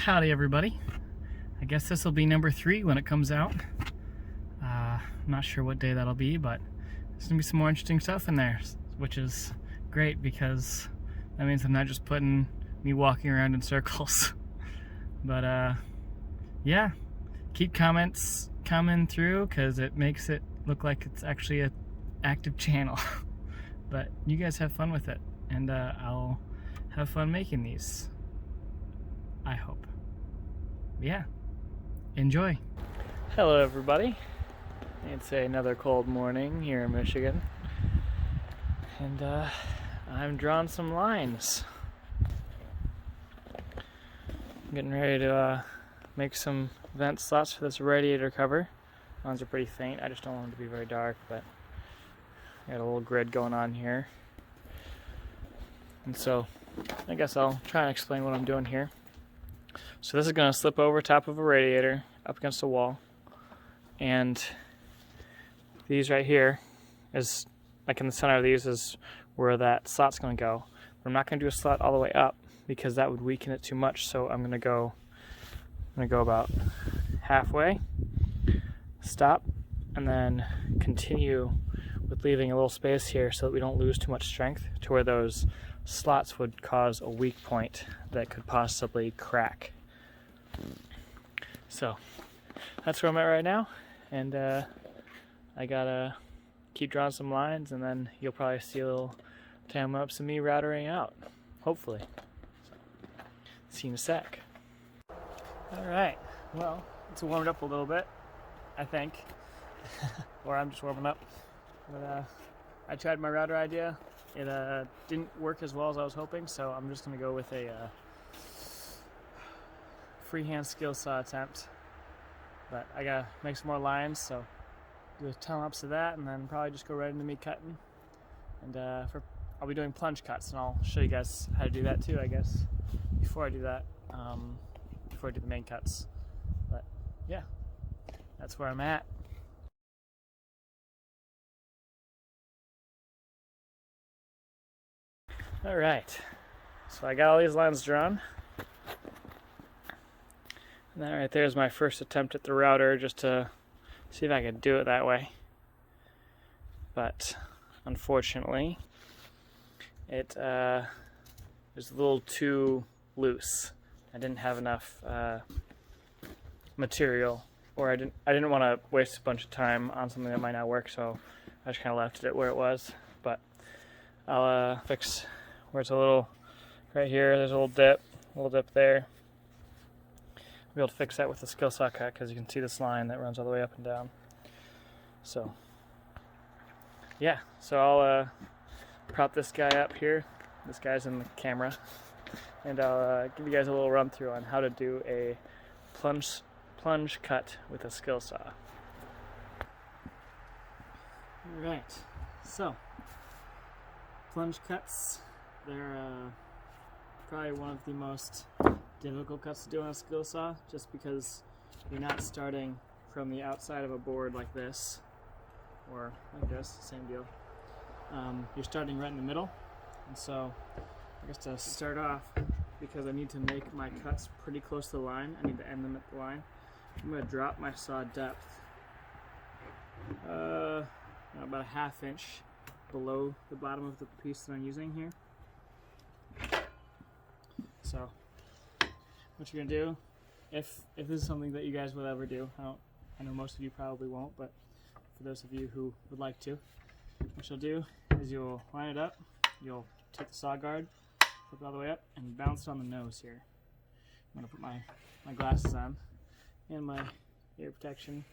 Howdy everybody. I guess this will be number 3 when it comes out. I'm not sure what day that'll be, but there's gonna be some more interesting stuff in there, which is great because that means I'm not just putting me walking around in circles. But yeah, keep comments coming through because it makes it look like it's actually an active channel. But you guys have fun with it, and I'll have fun making these, I hope. Yeah, enjoy. Hello everybody. It's another cold morning here in Michigan, and I'm drawing some lines. I'm getting ready to make some vent slots for this radiator cover. Lines are pretty faint. I just don't want them to be very dark, but I got a little grid going on here. And so I guess I'll try and explain what I'm doing here. So this is going to slip over top of a radiator up against a wall, and these right here is, like in the center of these is where that slot's going to go. But I'm not going to do a slot all the way up because that would weaken it too much, so I'm going to go about halfway, stop, and then continue with leaving a little space here so that we don't lose too much strength to where those slots would cause a weak point that could possibly crack. So that's where I'm at right now, and I gotta keep drawing some lines, and then you'll probably see a little time-lapse of me routering out, hopefully. So, see you in a sec. Alright, well, it's warmed up a little bit, I think. Or I'm just warming up. But I tried my router idea. It didn't work as well as I was hoping, so I'm just going to go with a freehand skill saw attempt. But I gotta make some more lines, so do a time-lapse of that, and then probably just go right into me cutting. And I'll be doing plunge cuts, and I'll show you guys how to do that too, I guess, before I do that, before I do the main cuts. But yeah, that's where I'm at. Alright, so I got all these lines drawn. And that right there is my first attempt at the router, just to see if I could do it that way. But unfortunately, it was a little too loose. I didn't have enough material, or I didn't want to waste a bunch of time on something that might not work, so I just kind of left it where it was. But I'll fix where it's a little, right here, there's a little dip there. I'll be able to fix that with the skill saw cut because you can see this line that runs all the way up and down. So, yeah, so I'll prop this guy up here. This guy's in the camera. And I'll give you guys a little run through on how to do a plunge cut with a skill saw. Alright, so plunge cuts, they're probably one of the most difficult cuts to do on a skill saw, just because you're not starting from the outside of a board like this, or like this, same deal. You're starting right in the middle, and so I guess to start off, because I need to make my cuts pretty close to the line, I need to end them at the line, I'm going to drop my saw depth about a ½ inch below the bottom of the piece that I'm using here. So what you're gonna do, if this is something that you guys will ever do, I know most of you probably won't, but for those of you who would like to, what you'll do is you'll line it up, you'll take the saw guard, flip it all the way up, and bounce it on the nose here. I'm gonna put my glasses on and my ear protection.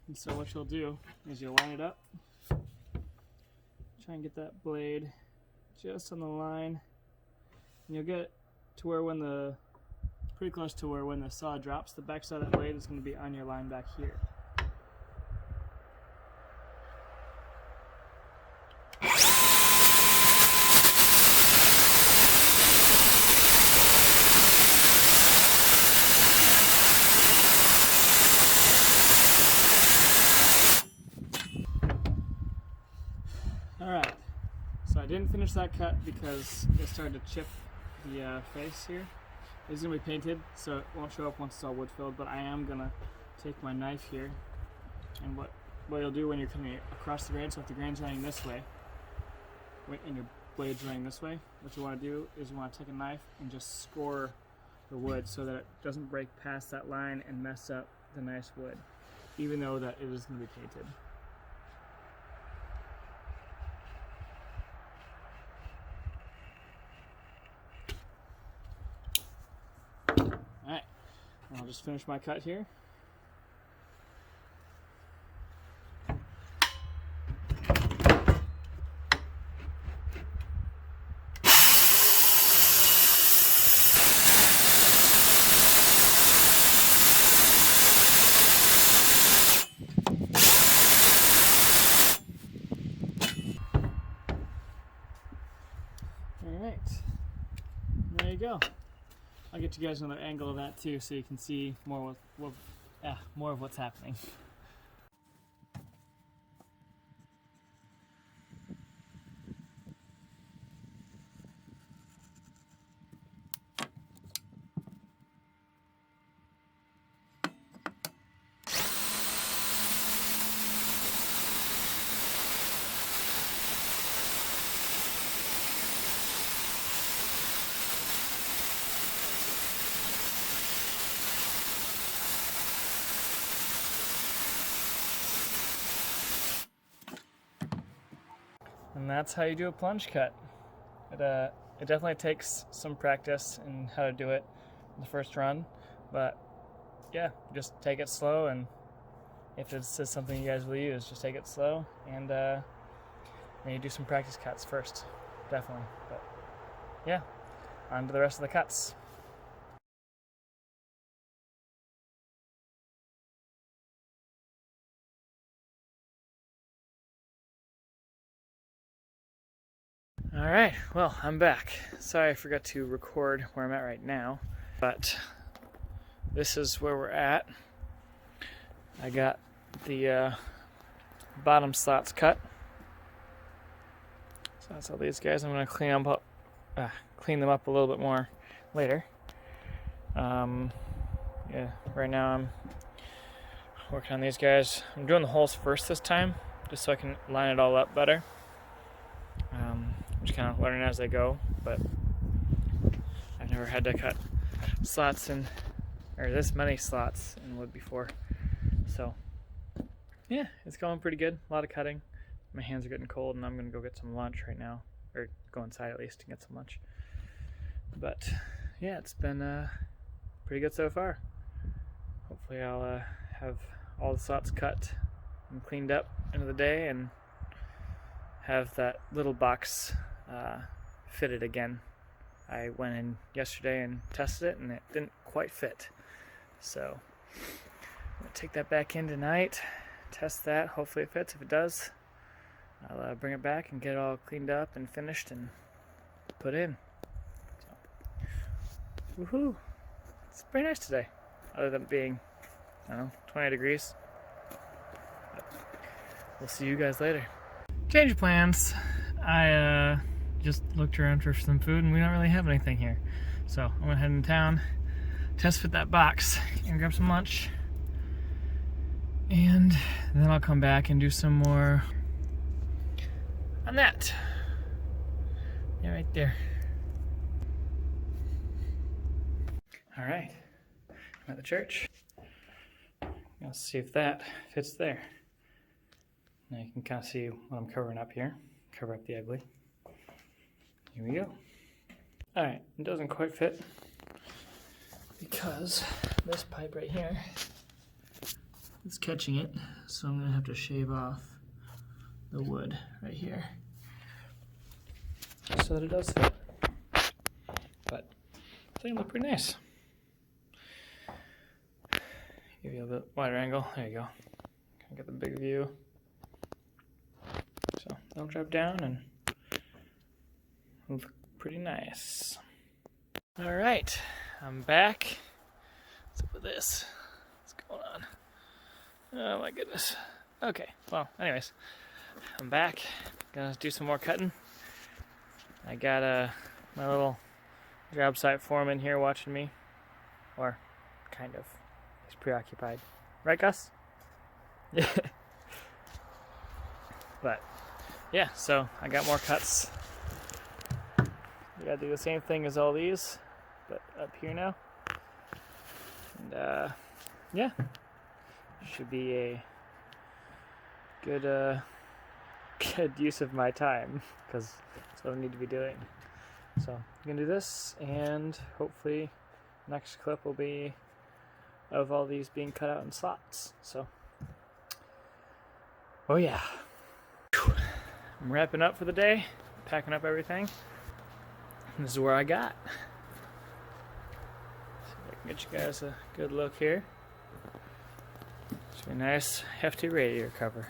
And so what you'll do is you'll line it up, try and get that blade just on the line, and you'll get to where pretty close to where when the saw drops, the back side of that blade is going to be on your line back here. Alright, so I didn't finish that cut because it started to chip the face here is going to be painted, so it won't show up once it's all wood filled, but I am going to take my knife here, and what you'll do when you're coming across the grain, so if the grain's running this way, and your blade's running this way, what you want to do is you want to take a knife and just score the wood so that it doesn't break past that line and mess up the nice wood, even though that it is going to be painted. Alright, I'll just finish my cut here. Alright, there you go. I'll get you guys another angle of that too, so you can see more of what's happening. And that's how you do a plunge cut. It definitely takes some practice in how to do it the first run, but yeah, just take it slow, and if this is something you guys will use, just take it slow, and then you do some practice cuts first, definitely. But yeah, on to the rest of the cuts. Alright, well, I'm back. Sorry I forgot to record where I'm at right now, but this is where we're at. I got the bottom slots cut. So that's all these guys. I'm going to clean them up a little bit more later. Yeah, right now I'm working on these guys. I'm doing the holes first this time, just so I can line it all up better. Just kind of learning as I go, but I've never had to cut slots or this many slots in wood before. So yeah, it's going pretty good. A lot of cutting. My hands are getting cold, and I'm gonna go get some lunch right now, or go inside at least to get some lunch. But yeah, it's been pretty good so far. Hopefully I'll have all the slots cut and cleaned up end of the day, and have that little box fitted again. I went in yesterday and tested it, and it didn't quite fit. So I'm gonna take that back in tonight, test that. Hopefully it fits. If it does, I'll bring it back and get it all cleaned up and finished and put in. So, woohoo! It's pretty nice today, other than being, I don't know, 20 degrees. But we'll see you guys later. Change of plans. I just looked around for some food, and we don't really have anything here. So I'm gonna head in town, test fit that box, and grab some lunch. And then I'll come back and do some more on that. Yeah, right there. All right, I'm at the church. Let's see if that fits there. Now you can kind of see what I'm covering up here. Cover up the ugly. Here we go. Alright, it doesn't quite fit because this pipe right here is catching it, so I'm going to have to shave off the wood right here so that it does fit. But I think it looks pretty nice. Give you a bit wider angle. There you go. Kind of get the big view. So that'll drop down and look pretty nice. Alright, I'm back. What's up with this? What's going on? Oh my goodness. Okay, well, anyways, I'm back. Gonna do some more cutting. I got my little job site foreman here watching me. Or, kind of. He's preoccupied. Right, Gus? Yeah. But, yeah, so I got more cuts. We gotta do the same thing as all these, but up here now. And, yeah. Should be a good, good use of my time, because that's what I need to be doing. So, I'm gonna do this, and hopefully next clip will be of all these being cut out in slots. So, oh yeah. I'm wrapping up for the day, packing up everything. This is where I got. See if I can get you guys a good look here. It's a nice, hefty radiator cover.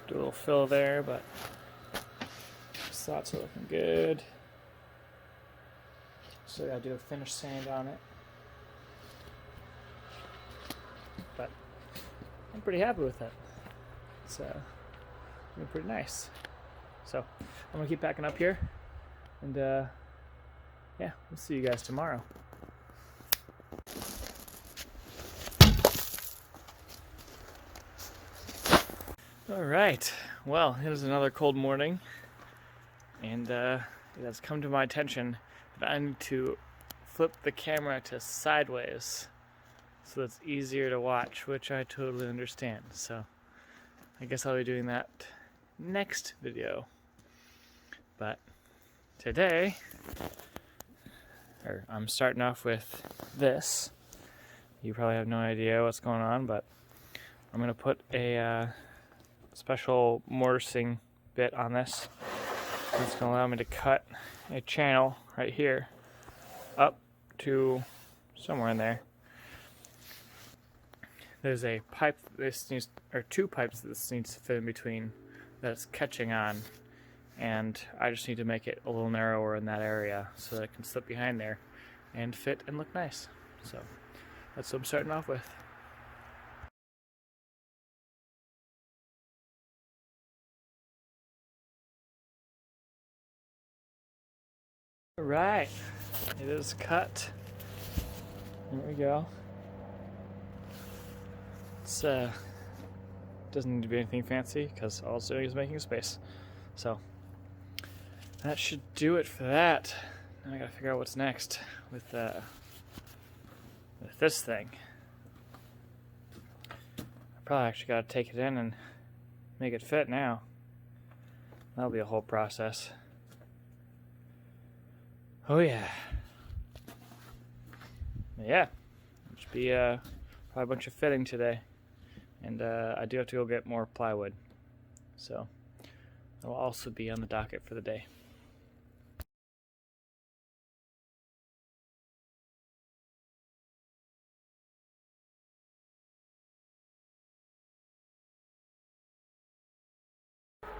Do a little fill there, but slots are looking good. So I gotta do a finish sand on it. But I'm pretty happy with it. It's been pretty nice. So I'm gonna keep packing up here, and yeah, we'll see you guys tomorrow. All right. Well, it was another cold morning, and it has come to my attention that I need to flip the camera to sideways so it's easier to watch, which I totally understand. So I guess I'll be doing that next video. But today, I'm starting off with this. You probably have no idea what's going on, but I'm going to put a special mortising bit on this. It's going to allow me to cut a channel right here up to somewhere in there. There's a pipe this needs, or two pipes that this needs to fit in between that it's catching on, and I just need to make it a little narrower in that area so that it can slip behind there and fit and look nice. So that's what I'm starting off with. Alright, it is cut. There we go. It's doesn't need to be anything fancy because all it's doing is making space. So that should do it for that. Now I gotta figure out what's next with this thing. I probably actually gotta take it in and make it fit now. That'll be a whole process. Oh yeah. Yeah. It should be probably a bunch of fitting today. And I do have to go get more plywood. So that will also be on the docket for the day.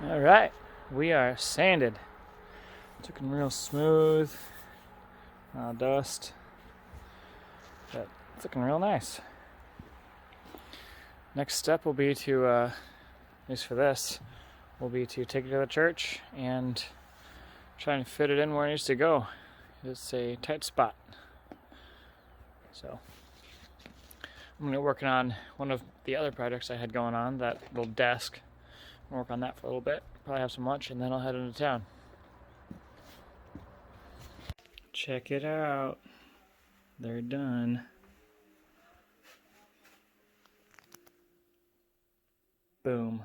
Alright, we are sanded. It's looking real smooth. Dust. But it's looking real nice. Next step will be to, at least for this, will be to take it to the church and try and fit it in where it needs to go. It's a tight spot. So I'm going to be working on one of the other projects I had going on, that little desk. I'll work on that for a little bit, probably have some lunch, and then I'll head into town. Check it out. They're done. Boom.